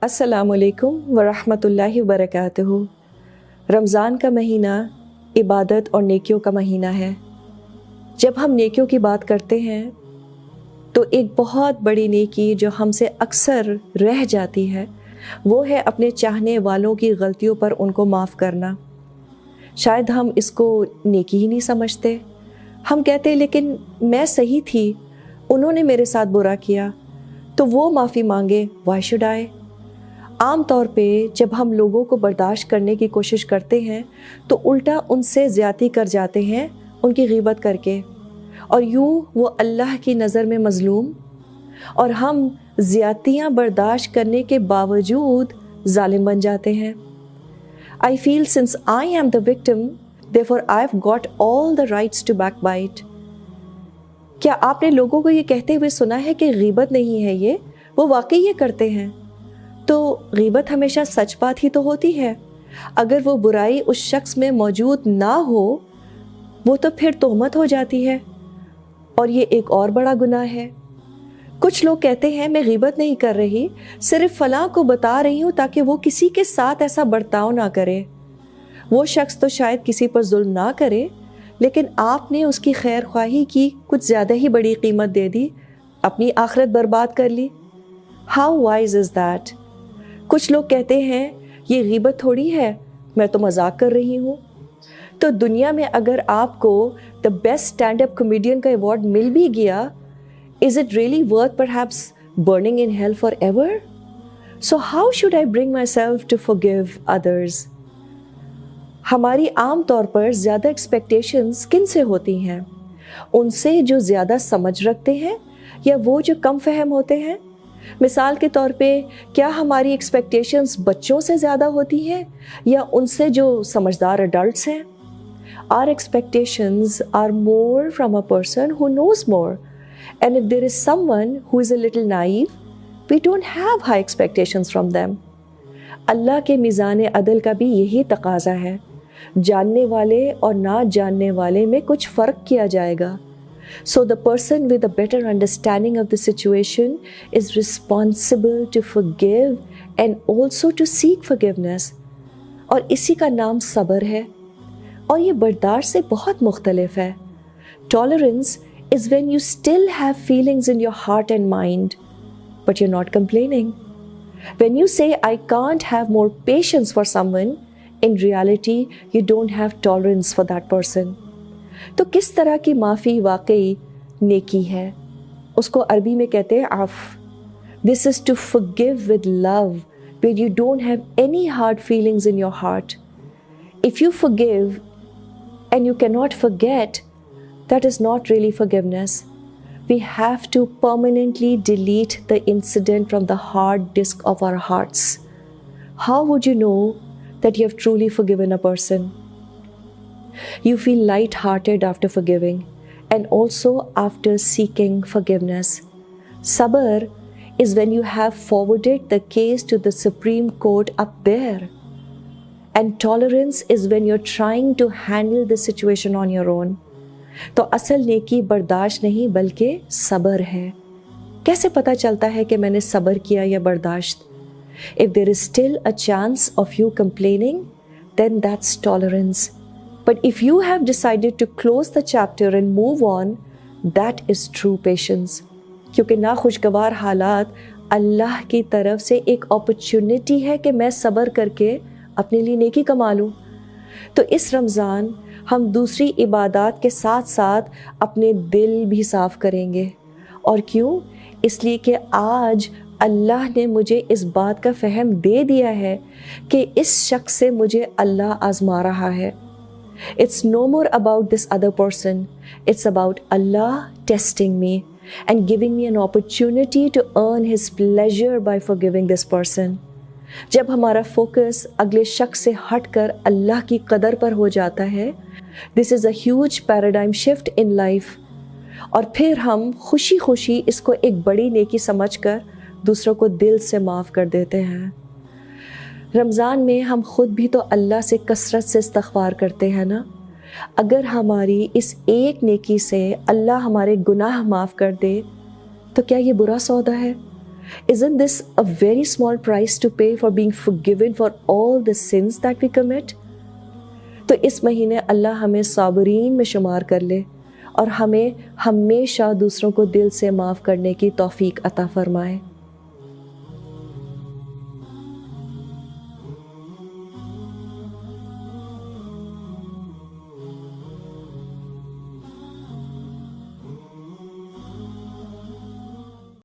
अस्सलाम वालेकुम वरहमतुल्लाहि वबरकातुहू। रमज़ान का महीना इबादत और नेकियों का महीना है। जब हम नेकियों की बात करते हैं तो एक बहुत बड़ी नेकी जो हमसे अक्सर रह जाती है वो है अपने चाहने वालों की गलतियों पर उनको माफ़ करना। शायद हम इसको नेकी ही नहीं समझते। हम कहते हैं लेकिन मैं सही थी, उन्होंने मेरे साथ बुरा किया तो वो माफ़ी मांगे, वाई शुड आई। आम तौर पे जब हम लोगों को बर्दाश्त करने की कोशिश करते हैं तो उल्टा उनसे ज़्यादती कर जाते हैं उनकी गीबत करके, और यूँ वो अल्लाह की नज़र में मज़लूम, और हम ज़्यादतियाँ बर्दाश्त करने के बावजूद ज़ालिम बन जाते हैं। I feel since I am the victim therefore I've got all the rights to backbite। क्या आपने लोगों को ये कहते हुए सुना है कि गीबत नहीं है ये, वो वाकई ये करते हैं? तो गीबत हमेशा सच बात ही तो होती है। अगर वो बुराई उस शख्स में मौजूद ना हो वो तो फिर तोहमत हो जाती है, और ये एक और बड़ा गुनाह है। कुछ लोग कहते हैं मैं गीबत नहीं कर रही, सिर्फ फलां को बता रही हूँ ताकि वो किसी के साथ ऐसा बर्ताव ना करे। वो शख्स तो शायद किसी पर जुल्म ना करे, लेकिन आपने उसकी खैर ख्वाही की कुछ ज़्यादा ही बड़ी कीमत दे दी, अपनी आखिरत बर्बाद कर ली। How wise is that? कुछ लोग कहते हैं ये गीबत थोड़ी है, मैं तो मजाक कर रही हूँ। तो दुनिया में अगर आपको the best stand up comedian का अवार्ड मिल भी गया, is it really worth perhaps burning in hell forever? So how should I bring myself to forgive others? हमारी आम तौर पर ज़्यादा एक्सपेक्टेशंस किन से होती हैं? उनसे जो ज़्यादा समझ रखते हैं या वो जो कम फहम होते हैं? मिसाल के तौर पे क्या हमारी एक्सपेक्टेशंस बच्चों से ज़्यादा होती हैं या उनसे जो समझदार अडल्ट्स हैं? Our expectations are more from a person who knows more, and if there is someone who is a little naive, we don't have high expectations from them। अल्लाह के मीज़ान अदल का भी यही तकाज़ा है, जानने वाले और ना जानने वाले में कुछ फ़र्क किया जाएगा। So the person with a better understanding of the situation is responsible to forgive and also to seek forgiveness। और इसी का नाम सब्र है, और ये बर्दाश्त से बहुत मुख्तलिफ है। Tolerance is when you still have feelings in your heart and mind, but you're not complaining। When you say I can't have more patience for someone, in reality you don't have tolerance for that person। तो किस तरह की माफ़ी वाकई नेकी है? उसको अरबी में कहते हैं of. This is to forgive with love, where you don't have any hard feelings in your heart। If you forgive and you cannot forget, that is not really forgiveness। We have to permanently delete the incident from the hard disk of our hearts। How would you know that you have truly forgiven a person? You feel light-hearted after forgiving and also after seeking forgiveness। Sabr is when you have forwarded the case to the Supreme Court up there, and tolerance is when you're trying to handle the situation on your own। तो असल नेकी बर्दाश्त नहीं बल्कि सब्र है। कैसे पता चलता है कि मैंने सब्र किया या बर्दाश्त? If there is still a chance of you complaining, then that's tolerance। But if you have decided to close the chapter and move on, that is true patience। क्योंकि नाखुशगवार हालात अल्लाह की तरफ से एक अपॉर्चुनिटी है कि मैं सब्र करके अपने लिए नेकी कमा लूँ। तो इस रमज़ान हम दूसरी इबादत के साथ साथ अपने दिल भी साफ़ करेंगे। और क्यों? इसलिए कि आज अल्लाह ने मुझे इस बात का फ़हम दे दिया है कि इस शख्स से मुझे अल्लाह आज़मा रहा है। It's no more about this other person, it's about Allah testing me and giving me an opportunity to earn His pleasure by forgiving this person। जब हमारा फोकस अगले शख्स से हटकर अल्लाह की कदर पर हो जाता है, this is a huge paradigm shift in life, और फिर हम खुशी खुशी इसको एक बड़ी नेकी समझकर दूसरों को दिल से माफ़ कर देते हैं। रमज़ान में हम ख़ुद भी तो अल्लाह से कसरत से इस्तग़फ़ार करते हैं ना। अगर हमारी इस एक नेकी से अल्लाह हमारे गुनाह माफ़ कर दे तो क्या ये बुरा सौदा है? Isn't this a very small price to pay for being forgiven for all the sins that we commit? تو اس مہینے اللہ ہمیں صابرین میں شمار کر لے اور ہمیں ہمیشہ دوسروں کو دل سے معاف کرنے کی توفیق عطا فرمائے.